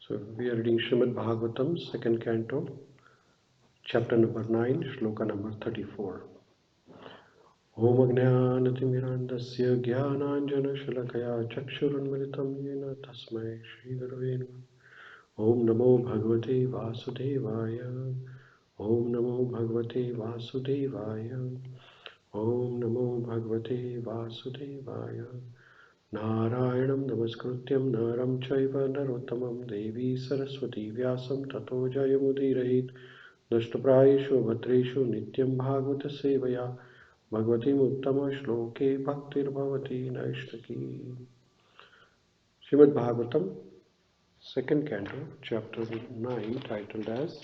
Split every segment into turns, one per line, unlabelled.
So we are reading Śrīmad-Bhāgavatam, second canto, chapter number 9, shloka number 34. Om Ajnānatimirandasya Jnānāñjana-śalakaya Chakshurunmilitam Yena Tasmai Shri Gurave Namah. Om Namo Bhagavate Vasudevaya. Om Namo Bhagavate Vasudevaya. Om Namo Bhagavate Vasudevaya. Narayanam Namaskrutyam Naram Chaiva Narottamam Devi Saraswati Vyasam Tato Jayamudirahit Nashtaprayeshu Bhatreshu Nityam Bhagavata Sevaya Bhagavati Uttama Shloke Bhaktir Bhavati Naishtaki. Śrīmad-Bhāgavatam, second canto, chapter 9, titled as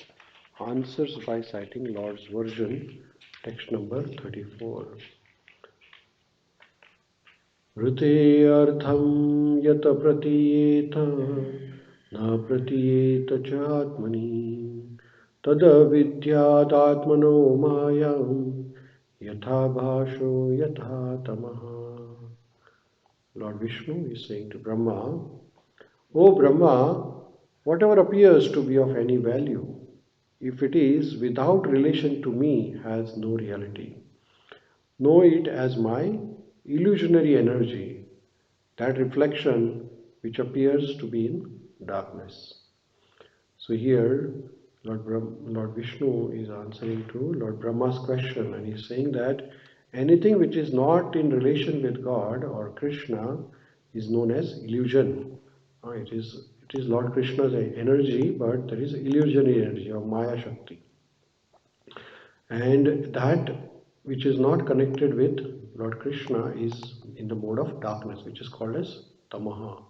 Answers by Citing Lord's Version, text number 34. Rute artham yata pratiyeta na pratiyeta cha atmani tada vidyat atmano mayam yatha bhasho yatha tamaha. Lord Vishnu is saying to Brahma, O Brahma, whatever appears to be of any value, if it is without relation to me, has no reality. Know it as my illusionary energy, that reflection which appears to be in darkness. So here Lord Vishnu is answering to Lord Brahma's question, and he is saying that anything which is not in relation with God or Krishna is known as illusion. It is Lord Krishna's energy, but there is illusionary energy or Maya Shakti. And that which is not connected with Lord Krishna is in the mode of darkness, which is called as tamaha.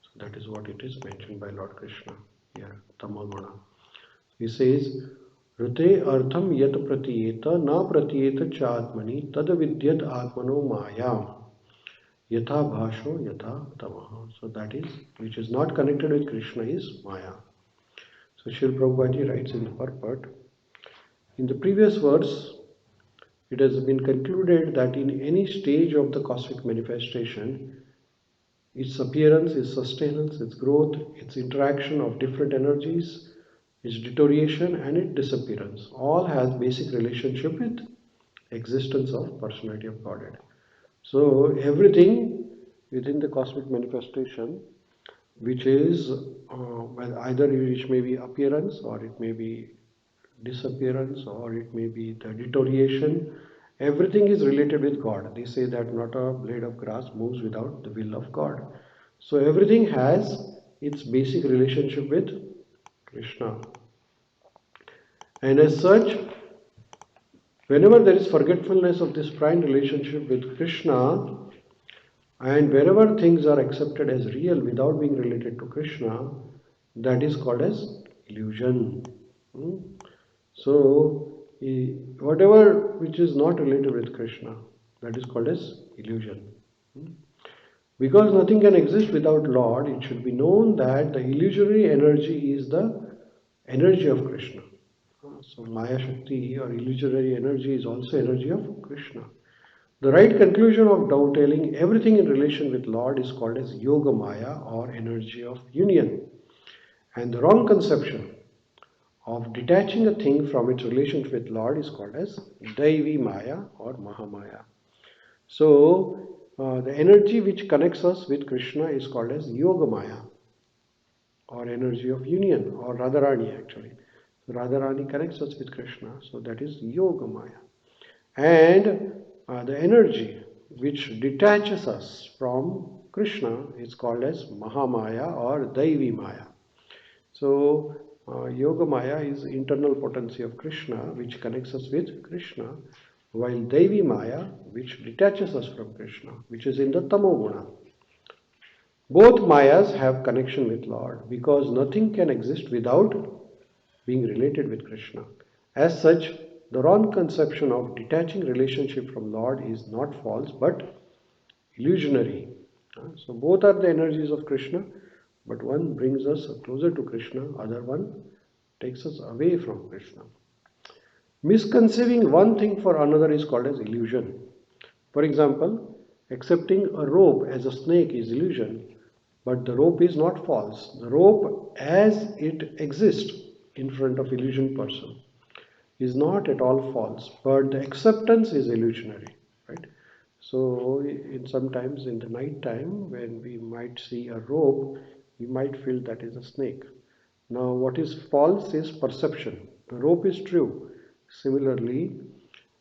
So that is what it is mentioned by Lord Krishna here, tamaguna. He says, Rute artham yat pratiyeta na pratiyeta cha atmani tada vidyat atmano mayam yatha bhasho yatha tamaha. So that is, which is not connected with Krishna is Maya. So Srila Prabhupada writes in the purport, in the previous verse, it has been concluded that in any stage of the cosmic manifestation, its appearance, its sustenance, its growth, its interaction of different energies, its deterioration and its disappearance, all has basic relationship with existence of personality of Godhead. So everything within the cosmic manifestation, which is either which may be appearance or it may be disappearance or it may be the deterioration, everything is related with God. They say that not a blade of grass moves without the will of God. So everything has its basic relationship with Krishna. And as such, whenever there is forgetfulness of this prime relationship with Krishna, and wherever things are accepted as real without being related to Krishna, that is called as illusion. So, whatever which is not related with Krishna, that is called as illusion. Because nothing can exist without Lord, it should be known that the illusory energy is the energy of Krishna. So, Maya Shakti or illusory energy is also energy of Krishna. The right conclusion of dovetailing everything in relation with Lord is called as Yoga Maya or energy of union. And the wrong conception of detaching a thing from its relationship with Lord is called as Daivi Maya or Mahamaya. So, the energy which connects us with Krishna is called as Yoga Maya or energy of union or Radharani actually. So, Radharani connects us with Krishna, so that is Yoga Maya. And the energy which detaches us from Krishna is called as Mahamaya or Daivi Maya. So, Yoga Maya is internal potency of Krishna which connects us with Krishna, while Daivi Maya which detaches us from Krishna, which is in the Tamoguna. Both Mayas have connection with Lord because nothing can exist without being related with Krishna. As such, the wrong conception of detaching relationship from Lord is not false but illusionary. So both are the energies of Krishna, but one brings us closer to Krishna, other one takes us away from Krishna. Misconceiving one thing for another is called as illusion. For example, accepting a rope as a snake is illusion, But the rope is not false. The rope as it exists in front of illusion person is not at all false, but the acceptance is illusionary, right? So in sometimes in the night time when we might see a rope, we might feel that is a snake. Now what is false is perception. The rope is true. Similarly,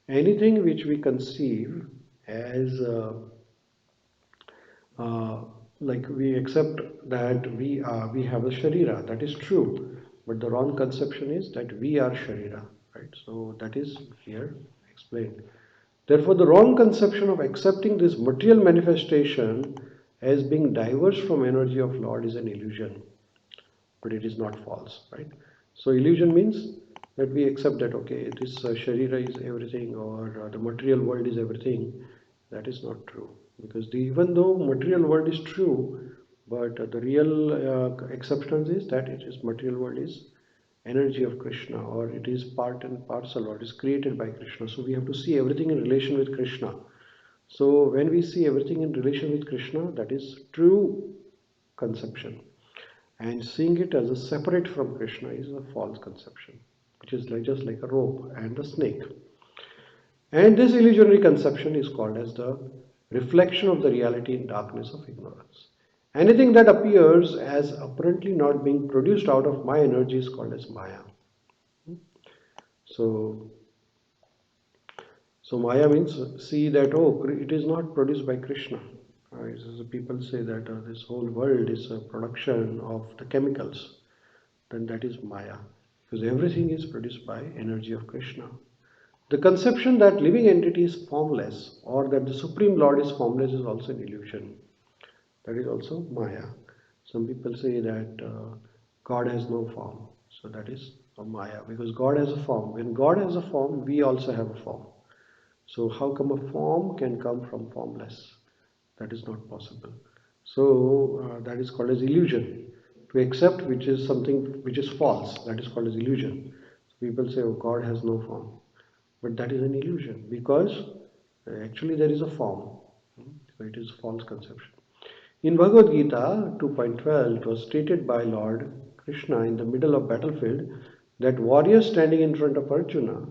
anything which we conceive as uh, like we accept that we have a sharira, that is true, but the wrong conception is that we are sharira, right? So that is here explained. Therefore the wrong conception of accepting this material manifestation as being diverse from energy of Lord is an illusion, but it is not false, right? So illusion means that we accept that okay, this sharira is everything, or the material world is everything. That is not true, because even though material world is true, but the real acceptance is that it is material world is energy of Krishna, or it is part and parcel, or it is created by Krishna. So we have to see everything in relation with Krishna. So when we see everything in relation with Krishna, that is true conception. And seeing it as a separate from Krishna is a false conception, which is like, just like a rope and a snake. And this illusionary conception is called as the reflection of the reality in darkness of ignorance. Anything that appears as apparently not being produced out of my energy is called as Maya. So, so Maya means see that, oh, it is not produced by Krishna. So people say that this whole world is a production of the chemicals. Then that is Maya, because everything is produced by energy of Krishna. The conception that living entity is formless, or that the Supreme Lord is formless, is also an illusion. That is also Maya. Some people say that God has no form. So that is a Maya, because God has a form. When God has a form, we also have a form. So how come a form can come from formless? That is not possible. So that is called as illusion. To accept which is something which is false, that is called as illusion. So people say, oh, God has no form. But that is an illusion, because actually there is a form. So it is false conception. In Bhagavad Gita 2.12, it was stated by Lord Krishna in the middle of battlefield that warriors standing in front of Arjuna,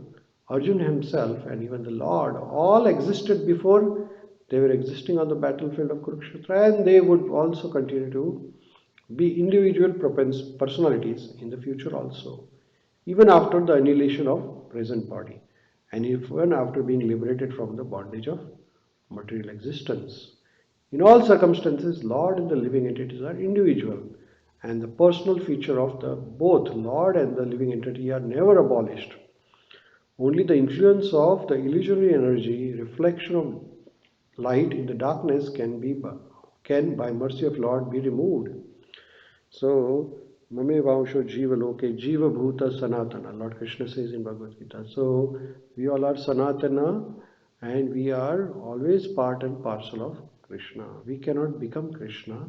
Arjuna himself and even the Lord, all existed before they were existing on the battlefield of Kurukshetra, and they would also continue to be individual personalities in the future also, even after the annihilation of present body, and even after being liberated from the bondage of material existence. In all circumstances, Lord and the living entities are individual, and the personal feature of the both Lord and the living entity are never abolished. Only the influence of the illusory energy, reflection of light in the darkness, can by mercy of Lord be removed. So, Mame Vangsho Jiva Loke Jiva Bhuta Sanatana, Lord Krishna says in Bhagavad Gita. So, we all are Sanatana, and we are always part and parcel of Krishna. We cannot become Krishna.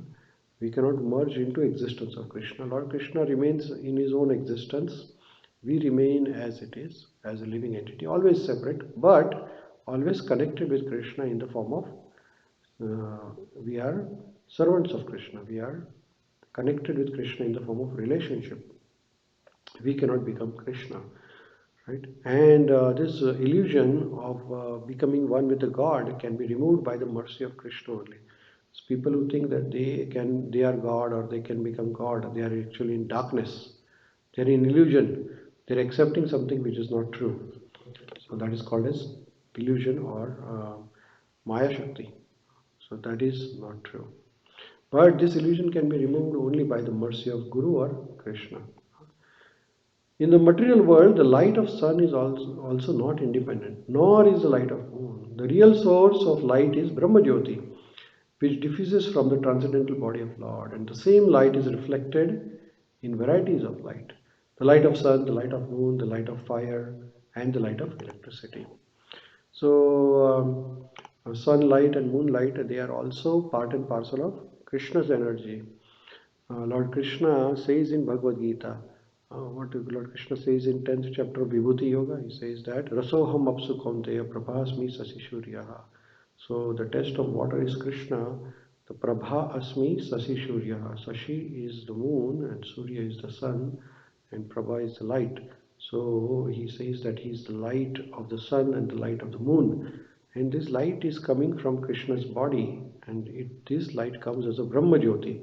We cannot merge into existence of Krishna. Lord Krishna remains in his own existence. We remain as it is, as a living entity, always separate, but always connected with Krishna in the form of we are servants of Krishna. We are connected with Krishna in the form of relationship. We cannot become Krishna, right? And this illusion of becoming one with the God can be removed by the mercy of Krishna only. So people who think that they are God or they can become God, they are actually in darkness. They are in illusion. They are accepting something which is not true. So that is called as illusion or Maya Shakti. So that is not true. But this illusion can be removed only by the mercy of Guru or Krishna. In the material world, the light of sun is also not independent, nor is the light of moon. The real source of light is Brahma Jyoti, which diffuses from the transcendental body of Lord, and the same light is reflected in varieties of light. The light of sun, the light of moon, the light of fire, and the light of electricity. So, sunlight and moonlight, they are also part and parcel of Krishna's energy. Lord Krishna says in Bhagavad Gita, what Lord Krishna says in 10th chapter of Vibhuti Yoga, he says that Rasoham apsu kaunteya prabhasmi sasishuryaha. So the test of water is Krishna, The Prabha Asmi Sasi Surya. Sashi is the moon and Surya is the sun and Prabha is the light. So he says that he is the light of the sun and the light of the moon. And this light is coming from Krishna's body, and this light comes as a Brahma Jyoti.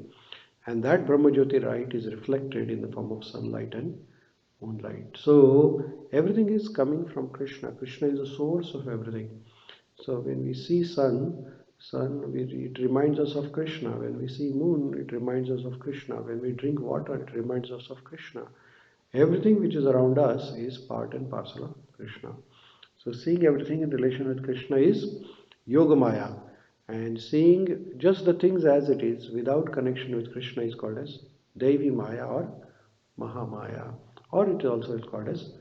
And that Brahma Jyoti light is reflected in the form of sunlight and moonlight. So everything is coming from Krishna. Krishna is the source of everything. So when we see it reminds us of Krishna. When we see moon, it reminds us of Krishna. When we drink water, it reminds us of Krishna. Everything which is around us is part and parcel of Krishna. So seeing everything in relation with Krishna is Yogamaya. And seeing just the things as it is without connection with Krishna is called as Devi Maya or Mahamaya. Or it also is called as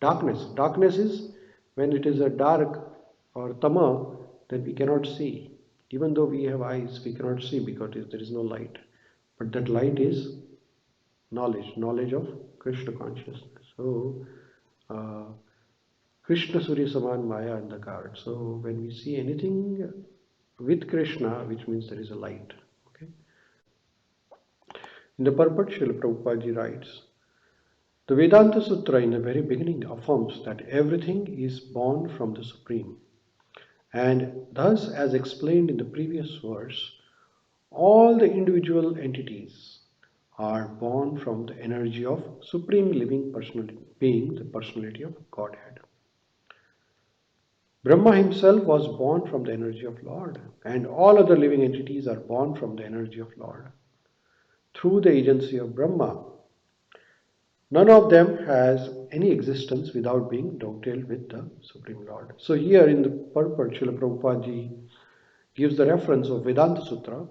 darkness. Darkness is when it is a dark or tama, then we cannot see. Even though we have eyes, we cannot see because there is no light. But that light is knowledge of Krishna consciousness. So, Krishna Surya Saman Maya Andhakar. So, when we see anything with Krishna, which means there is a light. Okay. In the purport, Srila Prabhupada ji writes, the Vedanta Sutra in the very beginning affirms that everything is born from the Supreme. And thus, as explained in the previous verse, all the individual entities are born from the energy of Supreme Living Personality, being the personality of Godhead. Brahma himself was born from the energy of Lord, and all other living entities are born from the energy of Lord. Through the agency of Brahma, none of them has any existence without being dovetailed with the Supreme Lord. So here in the purport, Srila Prabhupada ji gives the reference of Vedanta Sutra,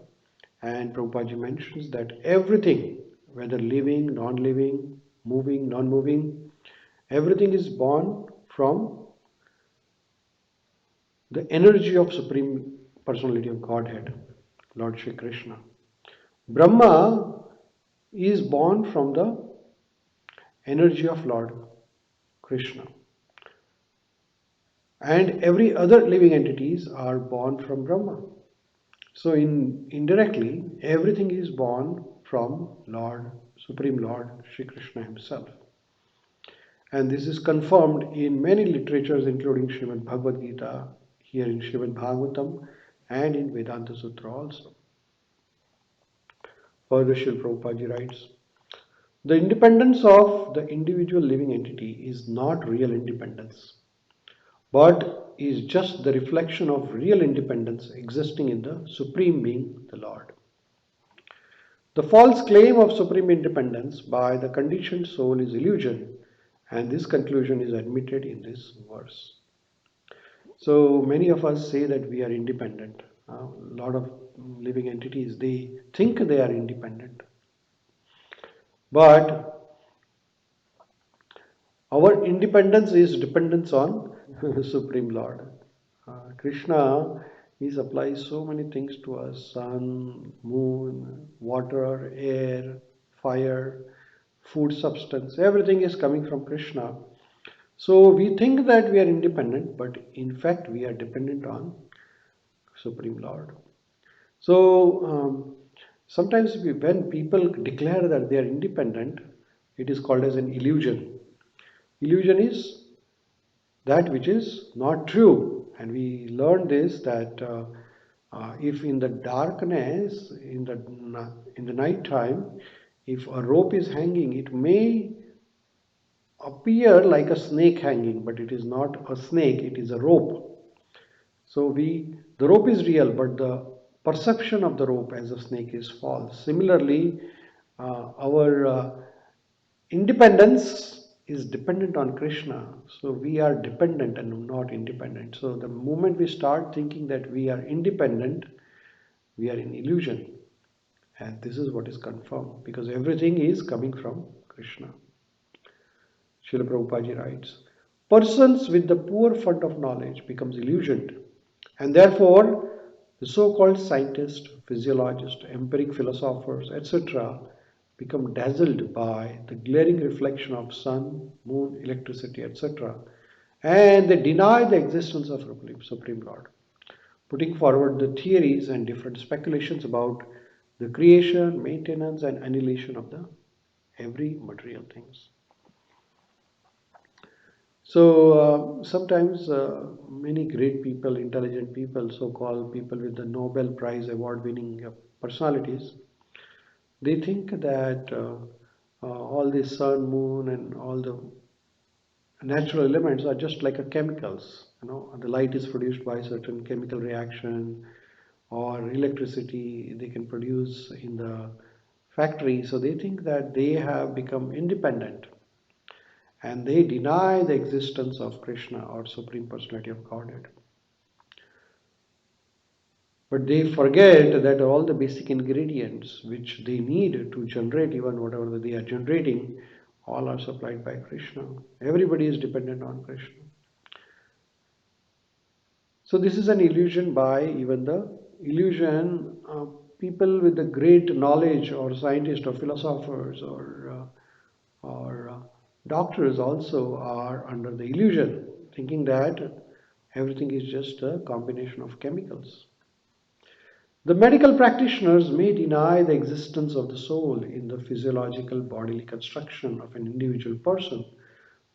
and Prabhupada ji mentions that everything, whether living, non-living, moving, non-moving, everything is born from the energy of Supreme Personality of Godhead, Lord Shri Krishna. Brahma is born from the energy of Lord Krishna. And every other living entities are born from Brahma. So indirectly, everything is born from Supreme Lord Shri Krishna himself. And this is confirmed in many literatures, including Śrīmad-Bhāgavatam, here in Śrīmad-Bhāgavatam, and in Vedanta Sutra also. Further, Srila Prabhupada ji writes, the independence of the individual living entity is not real independence, but is just the reflection of real independence existing in the Supreme Being, the Lord. The false claim of supreme independence by the conditioned soul is illusion, and this conclusion is admitted in this verse. So many of us say that we are independent. A lot of living entities, they think they are independent. But our independence is dependence on Supreme Lord. Krishna, he supplies so many things to us: sun, moon, water, air, fire, food substance. Everything is coming from Krishna. So we think that we are independent, but in fact we are dependent on Supreme Lord. So sometimes when people declare that they are independent, it is called as an illusion. Illusion is that which is not true. And we learned this that if in the darkness, in the night time, if a rope is hanging, it may appear like a snake hanging, but it is not a snake, it is a rope. So the rope is real, but the perception of the rope as a snake is false. Similarly, our independence is dependent on Krishna. So we are dependent and not independent. So the moment we start thinking that we are independent, we are in illusion. And this is what is confirmed, because everything is coming from Krishna. Srila Prabhupada writes, persons with the poor fund of knowledge becomes illusioned, and therefore the so-called scientists, physiologists, empiric philosophers, etc. become dazzled by the glaring reflection of sun, moon, electricity, etc. and they deny the existence of Supreme Lord. putting forward the theories and different speculations about the creation, maintenance, and annihilation of the every material things. So sometimes many great people, intelligent people, so-called people with the Nobel Prize award-winning personalities, they think that all the sun, moon, and all the natural elements are just like a chemicals. The light is produced by certain chemical reaction, or electricity they can produce in the factory. So they think that they have become independent, and they deny the existence of Krishna or Supreme Personality of Godhead. But they forget that all the basic ingredients which they need to generate even whatever they are generating, all are supplied by Krishna. Everybody is dependent on Krishna. So this is an illusion by even the illusion people with the great knowledge, or scientists or philosophers or doctors also are under the illusion, thinking that everything is just a combination of chemicals. The medical practitioners may deny the existence of the soul in the physiological bodily construction of an individual person,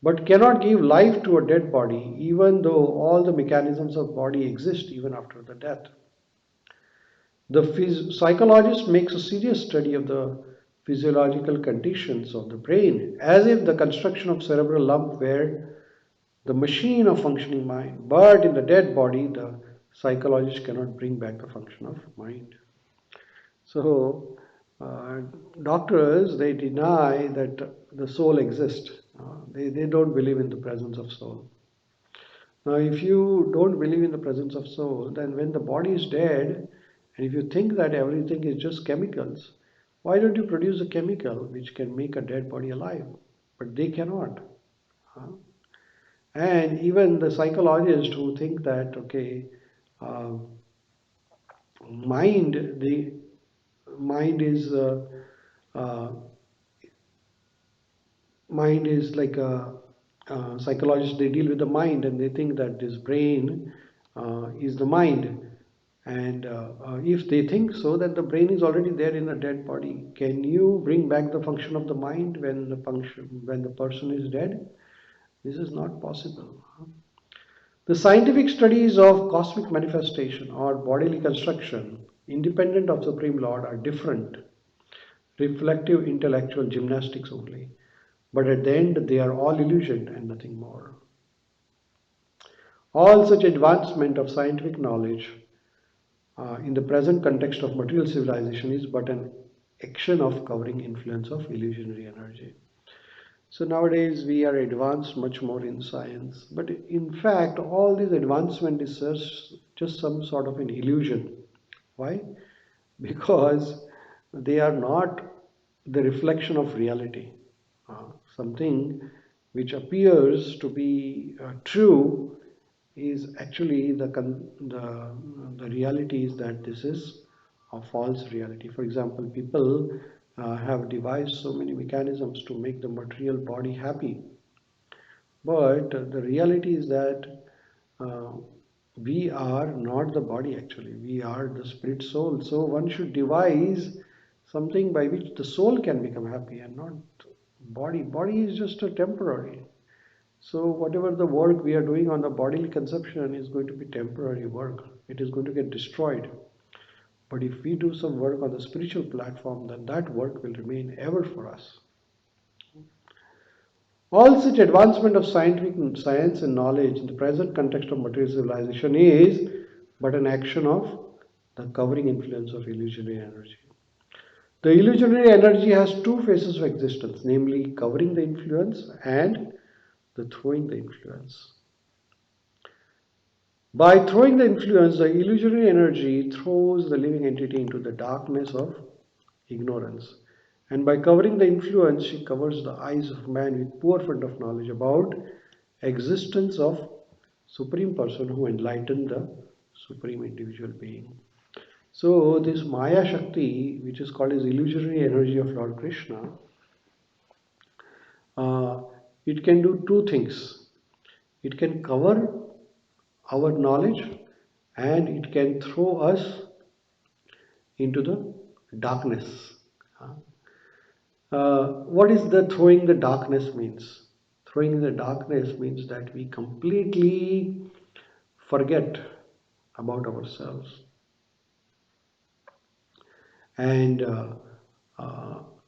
but cannot give life to a dead body, even though all the mechanisms of body exist even after the death. The psychologist makes a serious study of the physiological conditions of the brain, as if the construction of cerebral lump were the machine of functioning mind. But in the dead body, the psychologist cannot bring back the function of mind. So, uh, doctors, they deny that the soul exists. They don't believe in the presence of soul. Now, if you don't believe in the presence of soul, then when the body is dead, and if you think that everything is just chemicals, why don't you produce a chemical which can make a dead body alive? But they cannot. Huh? And even the psychologists who think that, okay, uh, the mind is uh, mind is like a psychologist. They deal with the mind, and they think that this brain is the mind. And if they think so, that the brain is already there in a dead body, can you bring back the function of the mind when the person is dead? This is not possible. The scientific studies of cosmic manifestation or bodily construction, independent of Supreme Lord, are different, reflective intellectual gymnastics only. But at the end, they are all illusion and nothing more. All such advancement of scientific knowledge in the present context of material civilization is but an action of covering influence of illusionary energy. So nowadays we are advanced much more in science, but in fact all this advancement is just some sort of an illusion. Why? Because they are not the reflection of reality. Something which appears to be true is actually the reality is that this is a false reality. For example, people have devised so many mechanisms to make the material body happy, but the reality is that uh, we are not the body actually. We are the spirit soul. So one should devise something by which the soul can become happy and not body. Body is just a temporary. So whatever the work we are doing on the bodily conception is going to be temporary work. It is going to get destroyed. But if we do some work on the spiritual platform, then that work will remain ever for us. All such advancement of scientific science and knowledge in the present context of material civilization is but an action of the covering influence of illusionary energy. The illusionary energy has two phases of existence, namely covering the influence and the throwing the influence. By throwing the influence, the illusionary energy throws the living entity into the darkness of ignorance. And by covering the influence, she covers the eyes of man with poor fund of knowledge about existence of Supreme Person who enlightened the Supreme Individual Being. So this Maya Shakti, which is called as illusionary energy of Lord Krishna, uh, it can do two things. It can cover our knowledge, and it can throw us into the darkness. What is the throwing the darkness means? Throwing the darkness means that we completely forget about ourselves, and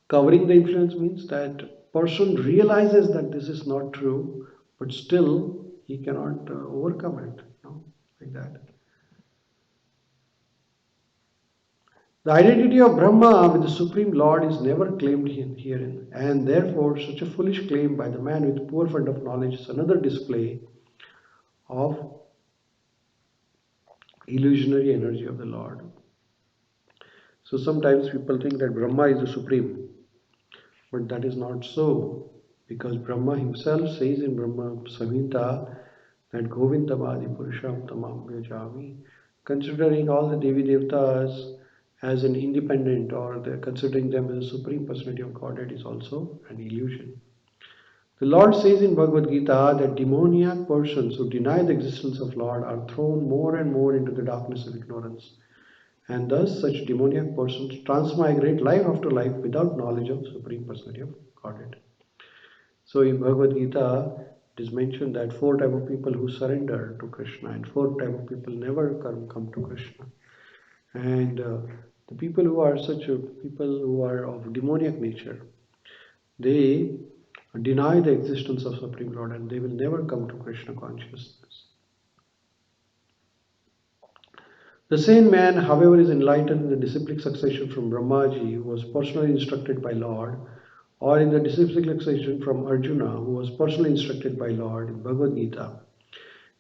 covering the influence means that person realizes that this is not true, but still he cannot overcome it, like that. The identity of Brahma with the Supreme Lord is never claimed herein, and therefore such a foolish claim by the man with poor fund of knowledge is another display of illusionary energy of the Lord. So sometimes people think that Brahma is the Supreme, but that is not so, because Brahma himself says in Brahma Samhita that Govindamadi Purusham Tamam Vyajami, considering all the Devi Devtas as an independent, or considering them as a supreme personality of Godhead, is also an illusion. The Lord says in Bhagavad Gita that demoniac persons who deny the existence of Lord are thrown more and more into the darkness of ignorance. And thus such demoniac persons transmigrate life after life without knowledge of Supreme Personality of Godhead. So in Bhagavad Gita, it is mentioned that four type of people who surrender to Krishna, and four type of people never come to Krishna. And the people who are people who are of demoniac nature, they deny the existence of Supreme Lord, and they will never come to Krishna consciousness. The same man, however, is enlightened in the disciplic succession from Brahmaji, who was personally instructed by Lord, or in the disciplic succession from Arjuna, who was personally instructed by Lord in Bhagavad Gita.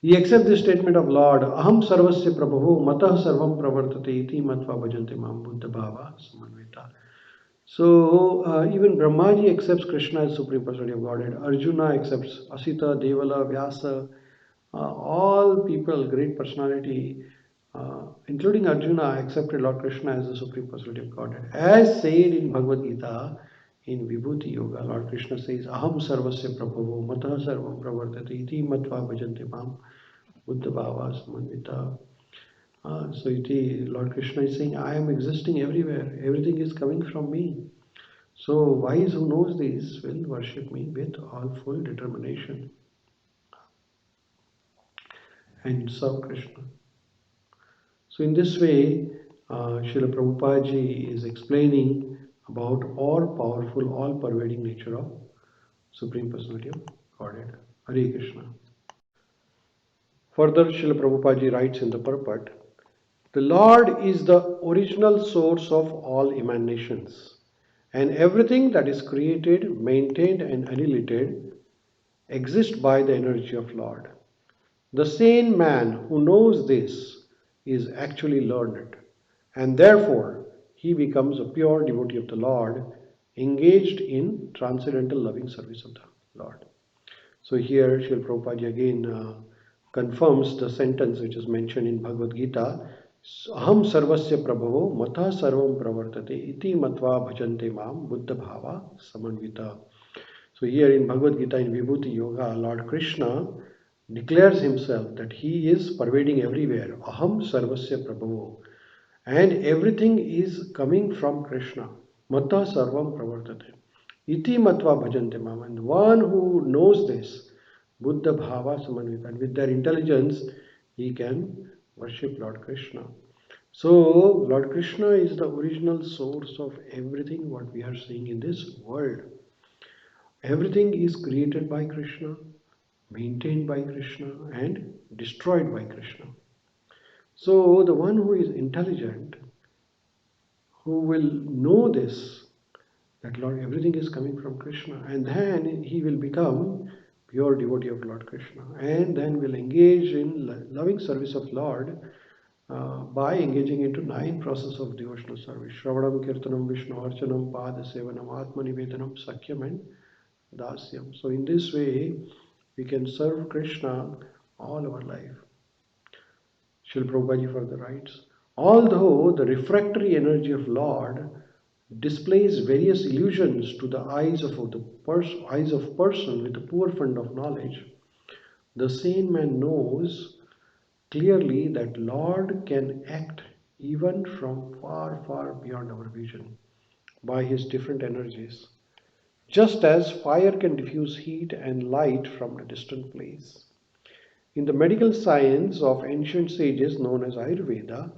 He accepts the statement of Lord, Aham sarvasya prabhu matah sarvam pravartate iti matva bhajante mam buddha bhava samanvita. So even Brahmaji accepts Krishna as Supreme Personality of Godhead. Arjuna accepts Asita, Devala, Vyasa, all people, great personality, including Arjuna, accepted Lord Krishna as the Supreme Personality of Godhead. As said in Bhagavad Gita, in Vibhuti Yoga, Lord Krishna says, Aham sarvasya prabhavo matah sarvam pravartate iti matva bhajante mam buddha bhava samanvita. So Lord Krishna is saying, I am existing everywhere. Everything is coming from me. So wise who knows this will worship me with all full determination and serve Krishna. So in this way, Srila Prabhupada ji is explaining about all powerful, all pervading nature of Supreme Personality of Godhead. Hare Krishna. Further, Srila Prabhupada ji writes in the purport, the Lord is the original source of all emanations, and everything that is created, maintained, and annihilated exists by the energy of Lord. The sane man who knows this is actually learned, and therefore he becomes a pure devotee of the Lord, engaged in transcendental loving service of the Lord. So here Srila Prabhupada again confirms the sentence which is mentioned in Bhagavad Gita, Aham sarvasya prabhavo matha sarvam pravartate iti matva bhajante mam buddha bhava samanvita. So here in Bhagavad Gita in Vibhuti Yoga, Lord Krishna declares himself that he is pervading everywhere. Aham sarvasya prabhavo. And everything is coming from Krishna. Matta sarvam pravartate. Iti matva bhajante mam. And one who knows this, Buddha bhava samanvita, and with their intelligence, he can worship Lord Krishna. So, Lord Krishna is the original source of everything what we are seeing in this world. Everything is created by Krishna, maintained by Krishna, and destroyed by Krishna. So the one who is intelligent, who will know this, that Lord, everything is coming from Krishna, and then he will become pure devotee of Lord Krishna, and then will engage in loving service of Lord by engaging into 9 processes of devotional service: Shravanam, Kirtanam, Vishnu Archanam, Pada Sevanam, Atma Nivedanam, Sakyam, and Dasyam. So in this way, we can serve Krishna all our life. Srila Prabhupada further writes, although the refractory energy of Lord displays various illusions to the eyes of person with a poor fund of knowledge, the sane man knows clearly that Lord can act even from far, far beyond our vision by his different energies, just as fire can diffuse heat and light from a distant place. In the medical science of ancient sages known as Ayurveda,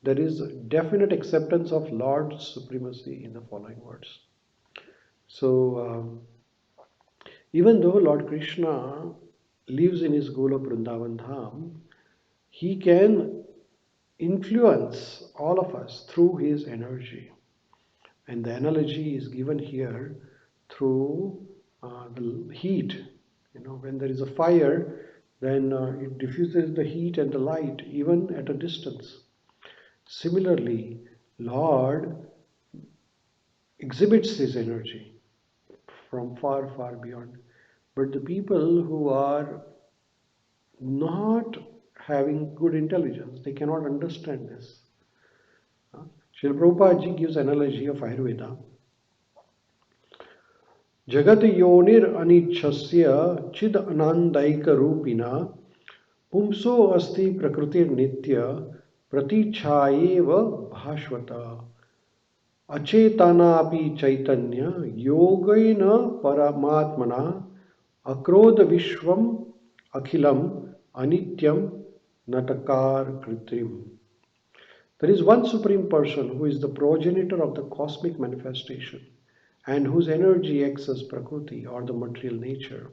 there is definite acceptance of Lord's supremacy in the following words. So, even though Lord Krishna lives in his Golok Vrindavan Dham, he can influence all of us through his energy. And the analogy is given here through the heat. When there is a fire, then it diffuses the heat and the light even at a distance. Similarly, Lord exhibits his energy from far, far beyond. But the people who are not having good intelligence, they cannot understand this. Srila Prabhupada ji gives analogy of Ayurveda. Jagat yonir anichasya chid anandaika rupina pumso asti prakritir nitya pratichayeva bhashvata achetanapi chaitanya yogaina paramatmana akrodha vishvam akhilam anityam natakar kritrim. There is one Supreme Person who is the progenitor of the cosmic manifestation and whose energy acts as Prakriti or the material nature,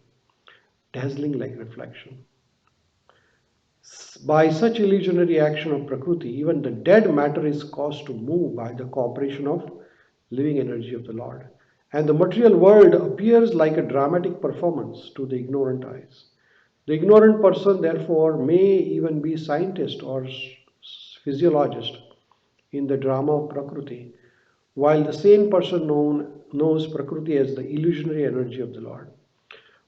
dazzling like reflection. By such illusionary action of Prakriti, even the dead matter is caused to move by the cooperation of living energy of the Lord. And the material world appears like a dramatic performance to the ignorant eyes. The ignorant person, therefore, may even be scientist or physiologist in the drama of Prakriti, while the sane person knows Prakriti as the illusionary energy of the Lord.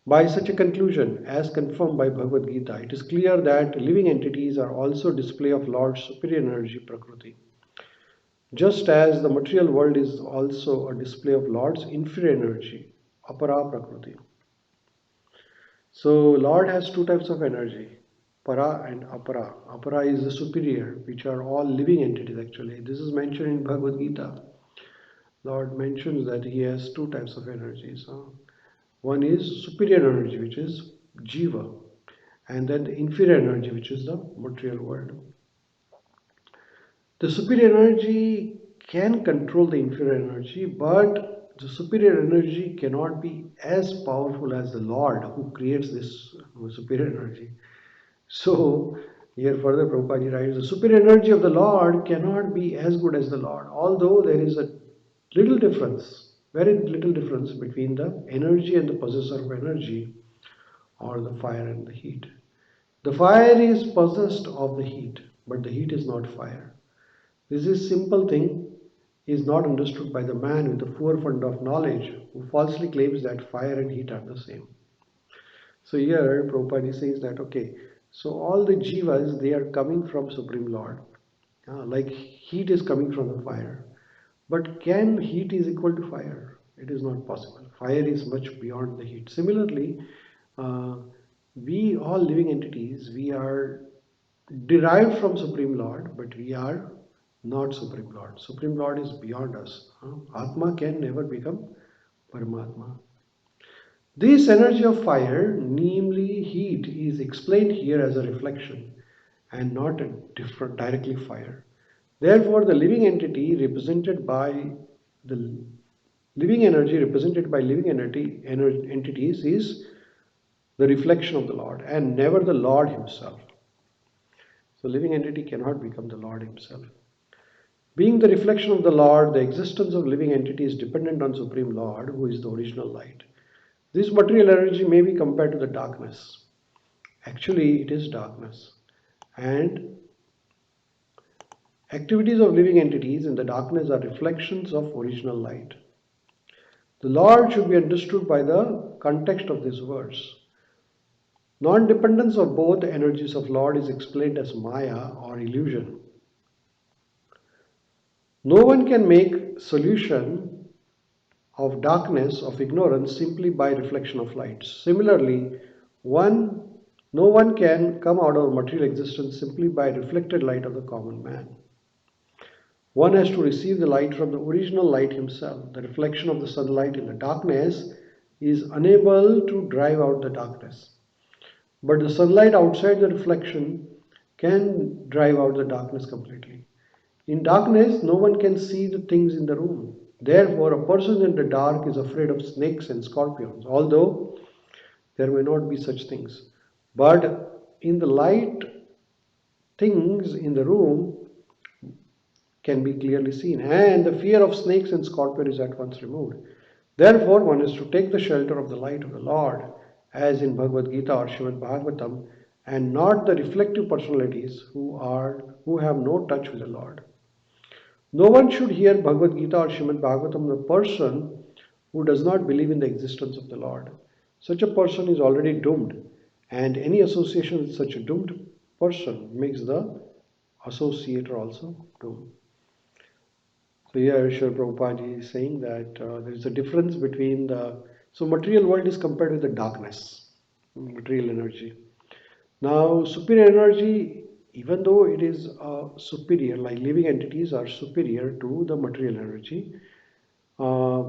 By such a conclusion, as confirmed by Bhagavad Gita, it is clear that living entities are also display of Lord's superior energy, Prakriti, just as the material world is also a display of Lord's inferior energy, Apara Prakriti. So, Lord has two types of energy, Para and Apara. Apara is the superior, which are all living entities actually. This is mentioned in Bhagavad Gita. Lord mentions that he has two types of energies. One is superior energy, which is Jiva, and then the inferior energy, which is the material world. The superior energy can control the inferior energy, but the superior energy cannot be as powerful as the Lord who creates this superior energy. So, here further Prabhupada writes, the superior energy of the Lord cannot be as good as the Lord, although there is a little difference, very little difference between the energy and the possessor of energy, or the fire and the heat. The fire is possessed of the heat, but the heat is not fire. This is simple thing is not understood by the man with a poor fund of knowledge who falsely claims that fire and heat are the same. So here Prabhupada says that okay, so all the jivas, they are coming from Supreme Lord. Like heat is coming from the fire. But can heat is equal to fire? It is not possible. Fire is much beyond the heat. Similarly, we all living entities, we are derived from Supreme Lord, but we are not Supreme Lord. Supreme Lord is beyond us. Atma can never become Paramatma. This energy of fire, namely heat, is explained here as a reflection and not a different directly fire. Therefore, the living entity represented by the living energy represented by living entities is the reflection of the Lord and never the Lord himself. So living entity cannot become the Lord himself. Being the reflection of the Lord, the existence of living entity is dependent on Supreme Lord, who is the original light. This material energy may be compared to the darkness. Actually, it is darkness. And activities of living entities in the darkness are reflections of original light. The Lord should be understood by the context of this verse. Non-dependence of both the energies of Lord is explained as Maya or illusion. No one can make solution of darkness, of ignorance, simply by reflection of light. Similarly, one No one can come out of material existence simply by reflected light of the common man. One has to receive the light from the original light himself. The reflection of the sunlight in the darkness is unable to drive out the darkness. But the sunlight outside the reflection can drive out the darkness completely. In darkness, no one can see the things in the room. Therefore, a person in the dark is afraid of snakes and scorpions, although there may not be such things. But in the light, things in the room can be clearly seen, and the fear of snakes and scorpions is at once removed. Therefore, one is to take the shelter of the light of the Lord, as in Bhagavad Gita or Śrīmad-Bhāgavatam, and not the reflective personalities who have no touch with the Lord. No one should hear Bhagavad Gita or Śrīmad-Bhāgavatam the person who does not believe in the existence of the Lord. Such a person is already doomed, and any association with such a doomed person makes the associator also doomed. So here Srila Prabhupada is saying that there is a difference between so material world is compared with the darkness, material energy. Now superior energy, even though it is superior, like living entities are superior to the material energy, uh,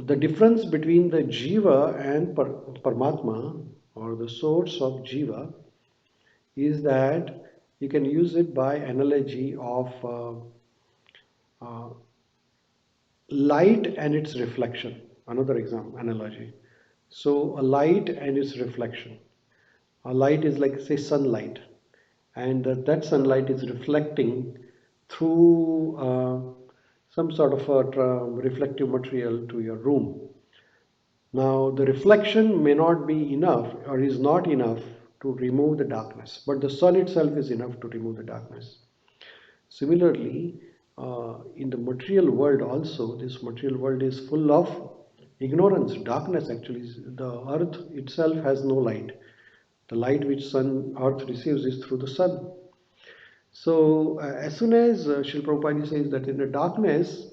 the difference between the jiva and Paramatma, or the source of jiva, is that you can use it by analogy of uh, light and its reflection. Another example, analogy. So a light and its reflection. A light is like, say, sunlight, and that sunlight is reflecting through some sort of a reflective material to your room. Now, the reflection may not be enough or is not enough to remove the darkness, but the sun itself is enough to remove the darkness. Similarly, in the material world also, this material world is full of ignorance, darkness actually. The earth itself has no light. The light which earth receives is through the sun. So as soon as Srila Prabhupada says that in the darkness,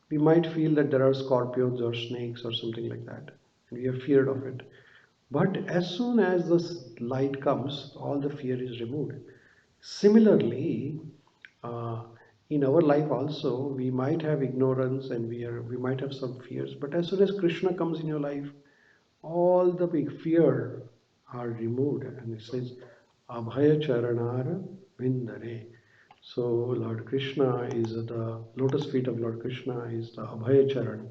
we might feel that there are scorpions or snakes or something like that, and we are feared of it. But as soon as the light comes, all the fear is removed. Similarly, uh, in our life also, we might have ignorance and we might have some fears. But as soon as Krishna comes in your life, all the big fear are removed, and it says, Abhaya Charanara Vindare. So Lord Krishna is the lotus feet of Lord Krishna is the Abhaya Charan.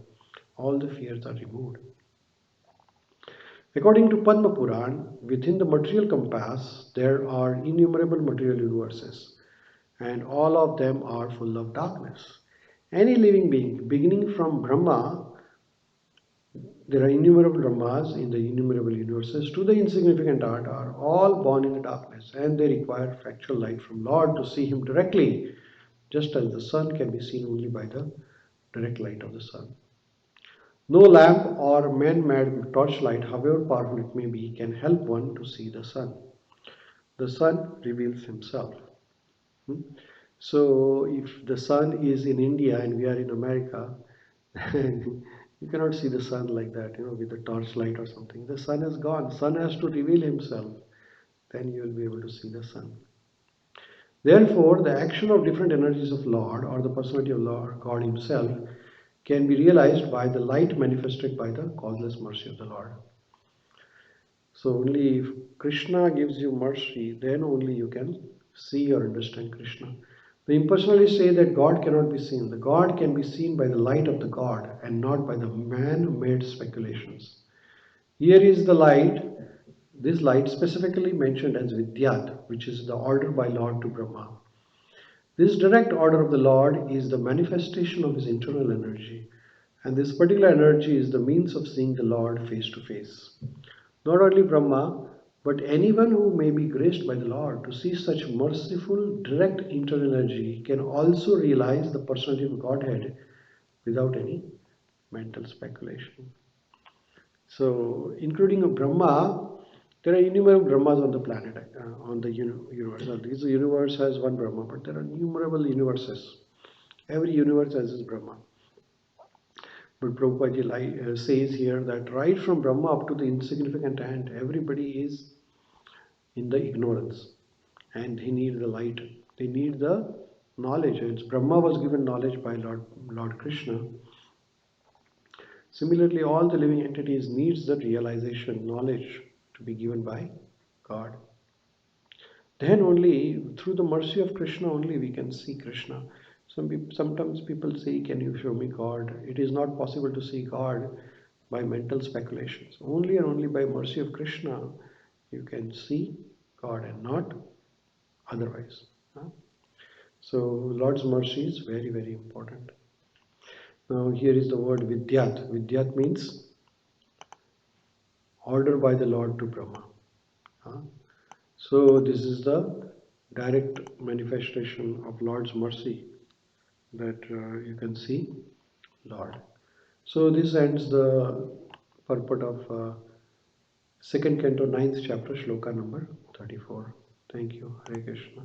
All the fears are removed. According to Padma Puran, within the material compass, there are innumerable material universes, and all of them are full of darkness. Any living being, beginning from Brahma, there are innumerable Brahmas in the innumerable universes, to the insignificant art, are all born in the darkness, and they require factual light from Lord to see Him directly, just as the sun can be seen only by the direct light of the sun. No lamp or man-made torchlight, however powerful it may be, can help one to see the sun. The sun reveals himself. Hmm? So if the sun is in India and we are in America, you cannot see the sun like that, with a torchlight or something. The sun is gone. Sun has to reveal himself. Then you will be able to see the sun. Therefore, the action of different energies of Lord or the personality of Lord, God Himself, can be realized by the light manifested by the causeless mercy of the Lord. So only if Krishna gives you mercy, then only you can see or understand Krishna. The impersonalists say that God cannot be seen. The God can be seen by the light of the God and not by the man-made speculations. Here is the light, this light specifically mentioned as Vidyat, which is the order by Lord to Brahma. This direct order of the Lord is the manifestation of His internal energy, and this particular energy is the means of seeing the Lord face to face. Not only Brahma, but anyone who may be graced by the Lord to see such merciful, direct internal energy can also realize the personality of Godhead without any mental speculation. So, including a Brahma, there are innumerable Brahmas on the planet, on the universe. This universe has one Brahma, but there are innumerable universes. Every universe has its Brahma. But Prabhupada says here that right from Brahma up to the insignificant ant, everybody is in the ignorance, and they need the light. They need the knowledge. It's Brahma was given knowledge by Lord Krishna. Similarly, all the living entities needs the realization, knowledge to be given by God. Then only through the mercy of Krishna only we can see Krishna. Sometimes people say, "Can you show me God?" It is not possible to see God by mental speculations. Only and only by mercy of Krishna you can see God, and not otherwise. So Lord's mercy is very, very important. Now here is the word Vidyat. Vidyat means order by the Lord to Brahma. So this is the direct manifestation of Lord's mercy, that you can see Lord. So this ends the purport of second canto, 9th chapter, shloka number 34. Thank you. Hare Krishna.